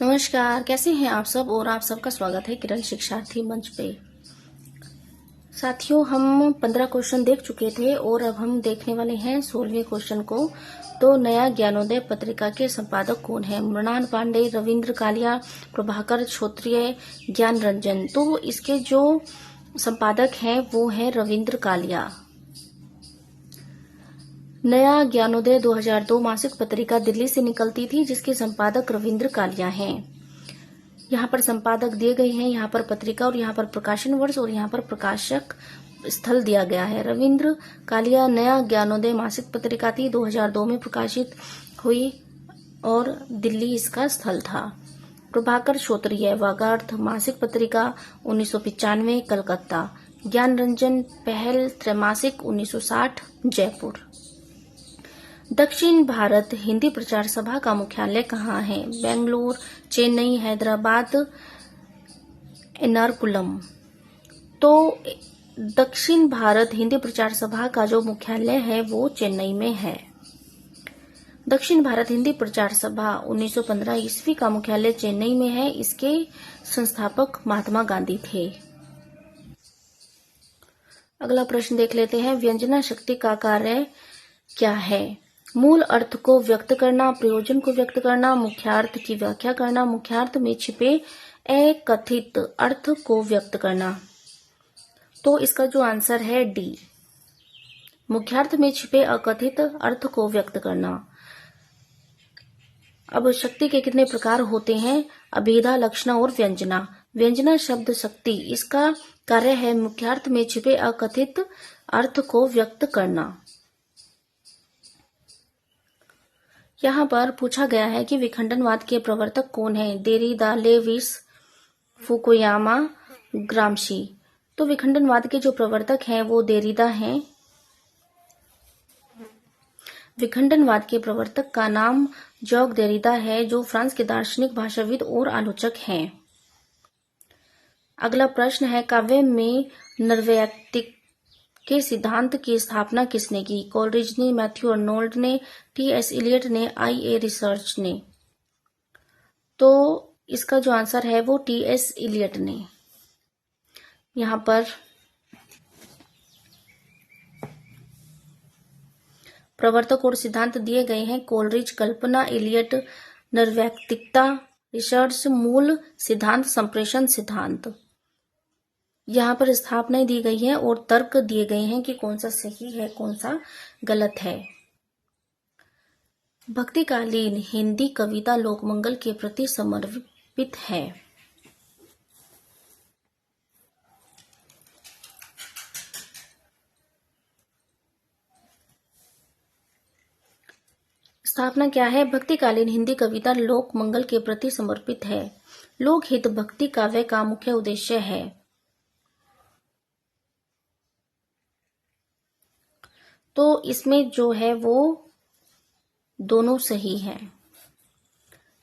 नमस्कार, कैसे हैं आप सब। और आप सबका स्वागत है किरण शिक्षार्थी मंच पे। साथियों, हम 15 क्वेश्चन देख चुके थे और अब हम देखने वाले हैं 16वें क्वेश्चन को। तो नया ज्ञानोदय पत्रिका के संपादक कौन है? मृणाल पांडे, रविंद्र कालिया, प्रभाकर क्षोत्रिय, ज्ञान रंजन। तो इसके जो संपादक हैं वो है रविंद्र कालिया। नया ज्ञानोदय 2002 मासिक पत्रिका दिल्ली से निकलती थी, जिसके संपादक रविंद्र कालिया हैं। यहाँ पर संपादक दिए गए हैं, यहाँ पर पत्रिका और यहाँ पर प्रकाशन वर्ष और यहाँ पर प्रकाशक स्थल दिया गया है। रविंद्र कालिया नया ज्ञानोदय मासिक पत्रिका थी, 2002 में प्रकाशित हुई और दिल्ली इसका स्थल था। प्रभाकर क्षोत्रिय वागार्थ मासिक पत्रिका 1995 कलकत्ता। ज्ञान रंजन पहल त्रैमासिक 1960 जयपुर। दक्षिण भारत हिंदी प्रचार सभा का मुख्यालय कहाँ है? बेंगलुरु, चेन्नई, हैदराबाद, एर्नाकुलम। तो दक्षिण भारत हिंदी प्रचार सभा का जो मुख्यालय है वो चेन्नई में है। दक्षिण भारत हिंदी प्रचार सभा 1915 ईस्वी का मुख्यालय चेन्नई में है। इसके संस्थापक महात्मा गांधी थे। अगला प्रश्न देख लेते हैं। व्यंजना शक्ति का कार्य क्या है? मूल अर्थ को व्यक्त करना, प्रयोजन को व्यक्त करना, मुख्यार्थ की व्याख्या करना, मुख्यार्थ में छिपे अकथित अर्थ को व्यक्त करना। तो इसका जो आंसर है डी, मुख्यार्थ में छिपे अकथित अर्थ को व्यक्त करना। अब शक्ति के कितने प्रकार होते हैं? अभेदा, लक्षणा और व्यंजना। व्यंजना शब्द शक्ति, इसका कार्य है मुख्यार्थ में छिपे अकथित अर्थ को व्यक्त करना। यहाँ पर पूछा गया है कि विखंडनवाद के प्रवर्तक कौन है? देरिदा, लेविस, फुकुयामा, ग्रामशी। तो विखंडनवाद के जो प्रवर्तक हैं वो देरिदा हैं। विखंडनवाद के प्रवर्तक का नाम जॉक देरिदा है, जो फ्रांस के दार्शनिक, भाषाविद और आलोचक हैं। अगला प्रश्न है, काव्य में नरवैयक्तिक के सिद्धांत की स्थापना किसने की? कोलरिज ने, मैथ्यू अर्नोल्ड ने, टी.एस. इलियट ने, आई.ए. रिसर्च ने। तो इसका जो आंसर है वो टी.एस. इलियट ने। यहाँ पर प्रवर्तक और सिद्धांत दिए गए हैं। कोलरिज कल्पना, इलियट नरवैयक्तिकता, रिसर्च मूल सिद्धांत, संप्रेषण सिद्धांत। यहाँ पर स्थापनाएं दी गई हैं और तर्क दिए गए हैं कि कौन सा सही है, कौन सा गलत है। भक्तिकालीन हिंदी कविता लोकमंगल के प्रति समर्पित है। स्थापना क्या है? भक्तिकालीन हिंदी कविता लोकमंगल के प्रति समर्पित है। लोकहित भक्ति काव्य का मुख्य उद्देश्य है। तो इसमें जो है वो दोनों सही हैं।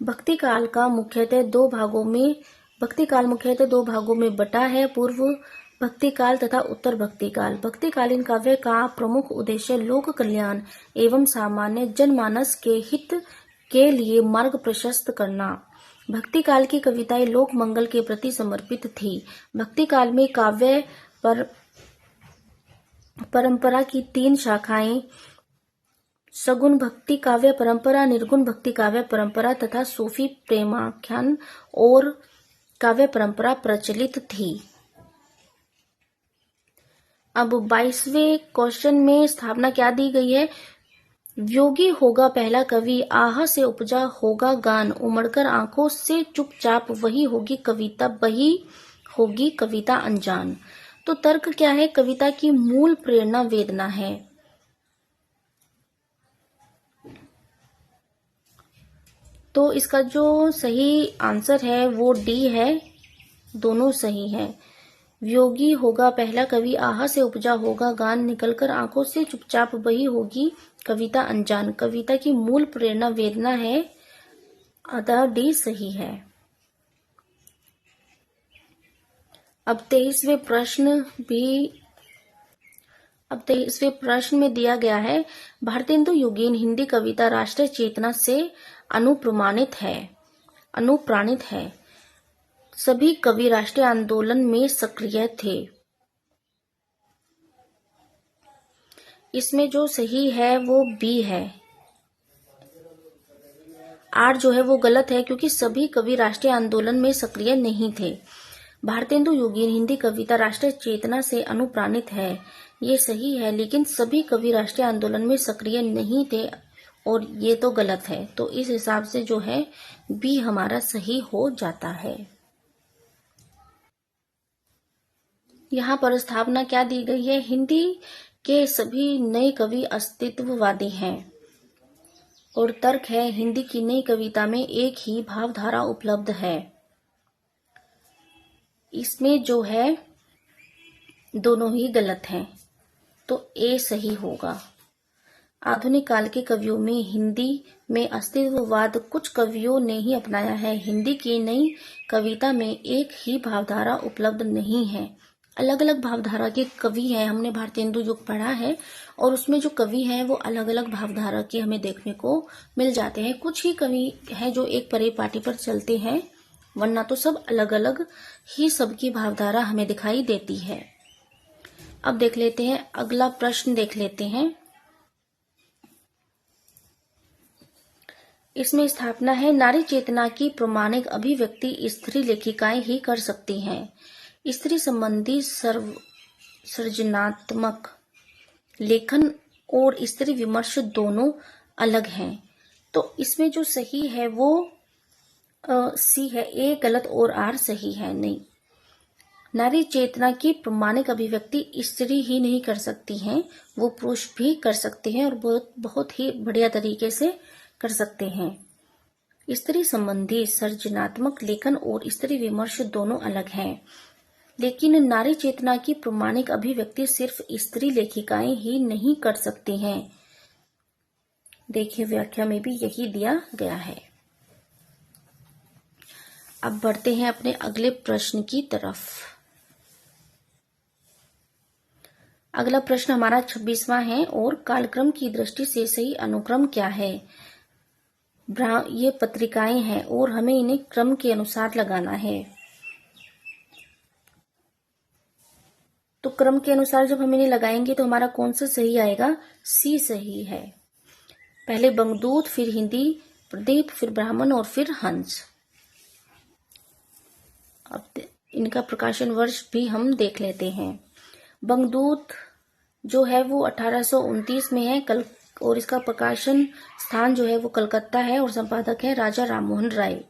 भक्तिकाल मुख्यतः दो भागों में बटा है, पूर्व भक्तिकाल तथा उत्तर भक्तिकाल। भक्तिकालीन काव्य का प्रमुख उद्देश्य लोक कल्याण एवं सामान्य जनमानस के हित के लिए मार्ग प्रशस्त करना। भक्तिकाल की कविताएं लोक मंगल के प्रति समर्पित थी। भक्तिकाल में काव्य पर परंपरा की 3 शाखाएं सगुण भक्ति काव्य परंपरा, निर्गुण भक्ति काव्य परंपरा तथा सूफी प्रेमाख्यान और काव्य परंपरा प्रचलित थी। अब 22वें क्वेश्चन में स्थापना क्या दी गई है? योगी होगा पहला कवि, आह से उपजा होगा गान, उमड़कर आंखों से चुपचाप वही होगी कविता अनजान। तो तर्क क्या है? कविता की मूल प्रेरणा वेदना है। तो इसका जो सही आंसर है वो डी है, दोनों सही है। योगी होगा पहला कवि, आह से उपजा होगा गान, निकलकर आंखों से चुपचाप वही होगी कविता अनजान। कविता की मूल प्रेरणा वेदना है, अतः डी सही है। अब 23वें प्रश्न में दिया गया है, भारतेंदु युगीन हिंदी कविता राष्ट्रीय चेतना से अनुप्रमाणित है। अनुप्राणित है। सभी कवि राष्ट्रीय आंदोलन में सक्रिय थे। इसमें जो सही है वो बी है। आर जो है वो गलत है क्योंकि सभी कवि राष्ट्रीय आंदोलन में सक्रिय नहीं थे। भारतेंदु योगी हिंदी कविता राष्ट्रीय चेतना से अनुप्राणित है, ये सही है, लेकिन सभी कवि राष्ट्रीय आंदोलन में सक्रिय नहीं थे और ये तो गलत है। तो इस हिसाब से जो है बी हमारा सही हो जाता है। यहाँ पर स्थापना क्या दी गई है? हिंदी के सभी नए कवि अस्तित्ववादी हैं और तर्क है हिंदी की नई कविता में एक ही भावधारा उपलब्ध है। इसमें जो है दोनों ही गलत हैं, तो ए सही होगा। आधुनिक काल के कवियों में हिंदी में अस्तित्ववाद कुछ कवियों ने ही अपनाया है। हिंदी की नई कविता में एक ही भावधारा उपलब्ध नहीं है। अलग अलग भावधारा के कवि हैं, हमने भारतेंदु युग पढ़ा है और उसमें जो कवि हैं वो अलग अलग भावधारा के हमें देखने को मिल जाते हैं। कुछ ही कवि हैं जो एक परिपाटी पर चलते हैं, वरना तो सब अलग अलग ही सबकी भावधारा हमें दिखाई देती है। अब देख लेते हैं अगला प्रश्न देख लेते हैं। इसमें स्थापना है नारी चेतना की प्रामाणिक अभिव्यक्ति स्त्री लेखिकाएं ही कर सकती हैं। स्त्री संबंधी सृजनात्मक लेखन और स्त्री विमर्श दोनों अलग हैं। तो इसमें जो सही है वो सी है। ए गलत और आर सही है। नहीं, नारी चेतना की प्रामाणिक अभिव्यक्ति स्त्री ही नहीं कर सकती हैं, वो पुरुष भी कर सकते हैं और बहुत ही बढ़िया तरीके से कर सकते हैं। स्त्री संबंधी सृजनात्मक लेखन और स्त्री विमर्श दोनों अलग हैं, लेकिन नारी चेतना की प्रामाणिक अभिव्यक्ति सिर्फ स्त्री लेखिकाएं ही नहीं कर सकती हैं। देखिए व्याख्या में भी यही दिया गया है। अब बढ़ते हैं अपने अगले प्रश्न की तरफ। अगला प्रश्न हमारा 26वां है और कालक्रम की दृष्टि से सही अनुक्रम क्या है? ये पत्रिकाएं हैं और हमें इन्हें क्रम के अनुसार लगाना है। तो क्रम के अनुसार जब हम इन्हें लगाएंगे तो हमारा कौन सा सही आएगा? सी सही है। पहले बंगदूत, फिर हिंदी प्रदीप, फिर ब्राह्मण और फिर हंस। अब इनका प्रकाशन वर्ष भी हम देख लेते हैं। बंगदूत जो है वो 1829 में है और इसका प्रकाशन स्थान जो है वो कलकत्ता है और संपादक है राजा राममोहन राय।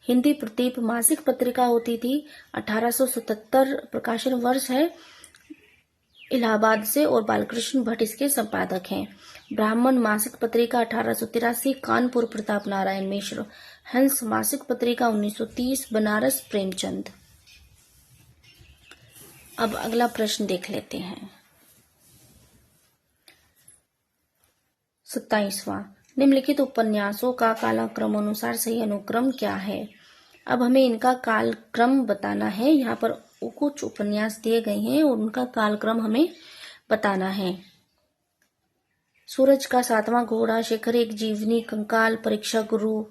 हिंदी प्रदीप मासिक पत्रिका होती थी, 1877 प्रकाशन वर्ष है, इलाहाबाद से, और बालकृष्ण भट्ट इसके संपादक हैं। ब्राह्मण मासिक पत्रिका 1883 कानपुर प्रताप नारायण मिश्र। हंस मासिक पत्रिका 1930 बनारस प्रेमचंद। अब अगला प्रश्न देख लेते हैं। 27वां, निम्नलिखित उपन्यासों का कालक्रम अनुसार सही अनुक्रम क्या है? अब हमें इनका कालक्रम बताना है। यहाँ पर कुछ उपन्यास दिए गए हैं और उनका कालक्रम हमें बताना है। सूरज का सातवां घोड़ा, शेखर एक जीवनी, कंकाल, परीक्षा गुरु,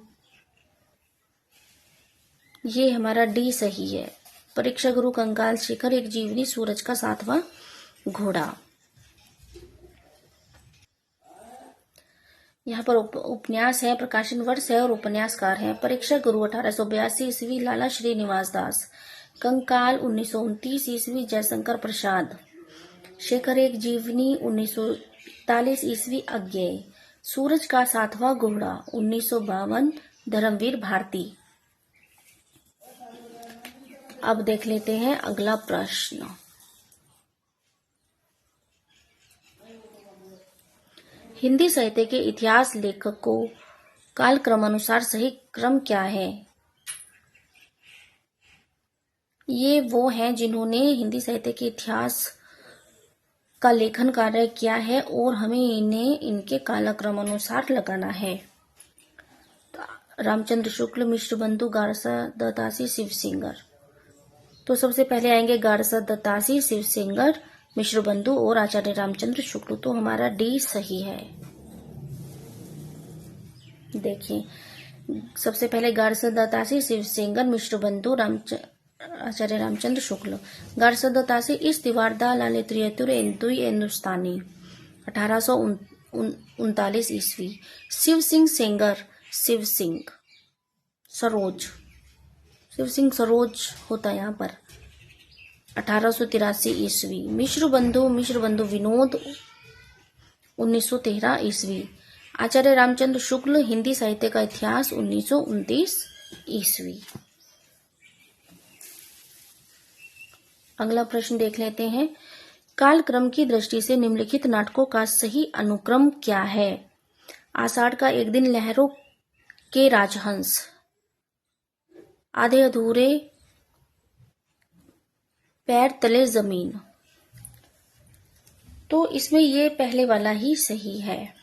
ये हमारा डी सही है। परीक्षा गुरु, कंकाल, शेखर एक जीवनी, सूरज का सातवां घोड़ा। यहाँ पर उपन्यास है, प्रकाशन वर्ष है और उपन्यासकार है। परीक्षा गुरु 1882 ईस्वी लाला श्रीनिवास दास। कंकाल 1929 ईस्वी जयशंकर प्रसाद। शेखर एक जीवनी 1941 ईस्वी अज्ञेय। सूरज का सातवां घोड़ा 1952 धर्मवीर भारती। अब देख लेते हैं अगला प्रश्न। हिंदी साहित्य के इतिहास लेखकों कालक्रम अनुसार सही क्रम क्या है? ये वो हैं जिन्होंने हिंदी साहित्य के इतिहास का लेखन कार्य किया है और हमें इन्हें इनके कालक्रम अनुसार लगाना है। रामचंद्र शुक्ल, मिश्र बंधु, गारसा दत्तासी, शिवसिंगर। तो सबसे पहले आएंगे गारसा दत्तासी, शिवसिंगर, मिश्र बंधु और आचार्य रामचंद्र शुक्ल। तो हमारा डी सही है। देखिए सबसे पहले गारसदातासी शिव सेंगर मिश्र बंधु आचार्य रामचंद्र शुक्ल। गारसदातासी इस तिवारदा लाले त्रियतुर एंतुई हिंदुस्तानी 1839 ईस्वी। शिव सिंह सेंगर शिव सिंह सरोज होता है यहाँ पर 1883 ईस्वी। मिश्र बंधु विनोद 1913 ईस्वी। आचार्य रामचंद्र शुक्ल हिंदी साहित्य का इतिहास 1929 ईस्वी। अगला प्रश्न देख लेते हैं। कालक्रम की दृष्टि से निम्नलिखित नाटकों का सही अनुक्रम क्या है? आषाढ़ का एक दिन, लहरों के राजहंस, आधे अधूरे, पैर तले जमीन। तो इसमें ये पहले वाला ही सही है।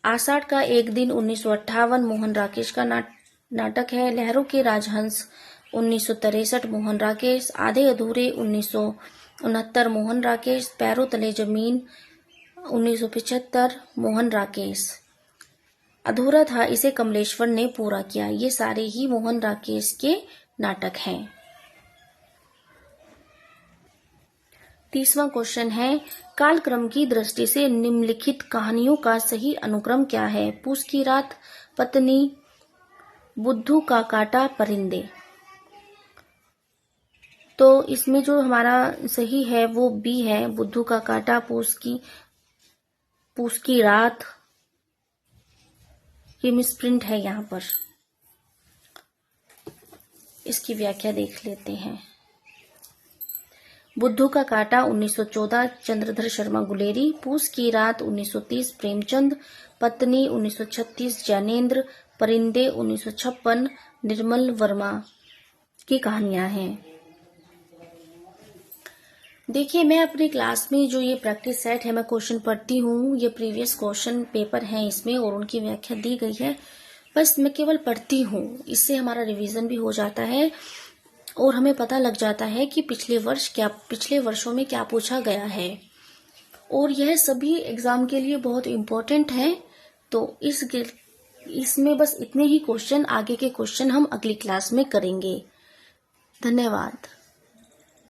आषाढ़ का एक दिन 1958 मोहन राकेश का नाटक है। लहरों के राजहंस 1963 मोहन राकेश। आधे अधूरे 1969 मोहन राकेश। पैरों तले जमीन 1975 मोहन राकेश। अधूरा था, इसे कमलेश्वर ने पूरा किया। ये सारे ही मोहन राकेश के नाटक हैं। 30वां क्वेश्चन है, कालक्रम की दृष्टि से निम्नलिखित कहानियों का सही अनुक्रम क्या है? पूस की रात, पत्नी, बुद्धू का काटा, परिंदे। तो इसमें जो हमारा सही है वो बी है, बुद्धू का काटा, पूस की रात। ये मिसप्रिंट है यहाँ पर। इसकी व्याख्या देख लेते हैं। बुद्धू का काटा 1914 चंद्रधर शर्मा गुलेरी। पूस की रात 1930 प्रेमचंद। पत्नी 1936 ज्ञानेन्द्र। परिंदे 1956 निर्मल वर्मा की कहानियां हैं। देखिए, मैं अपनी क्लास में जो ये प्रैक्टिस सेट है मैं क्वेश्चन पढ़ती हूँ। ये प्रीवियस क्वेश्चन पेपर हैं इसमें और उनकी व्याख्या दी गई है। बस मैं केवल पढ़ती हूँ, इससे हमारा रिवीजन भी हो जाता है और हमें पता लग जाता है कि पिछले वर्षों में क्या पूछा गया है। और यह सभी एग्जाम के लिए बहुत इम्पोर्टेंट है। तो इसमें बस इतने ही क्वेश्चन, आगे के क्वेश्चन हम अगली क्लास में करेंगे। धन्यवाद।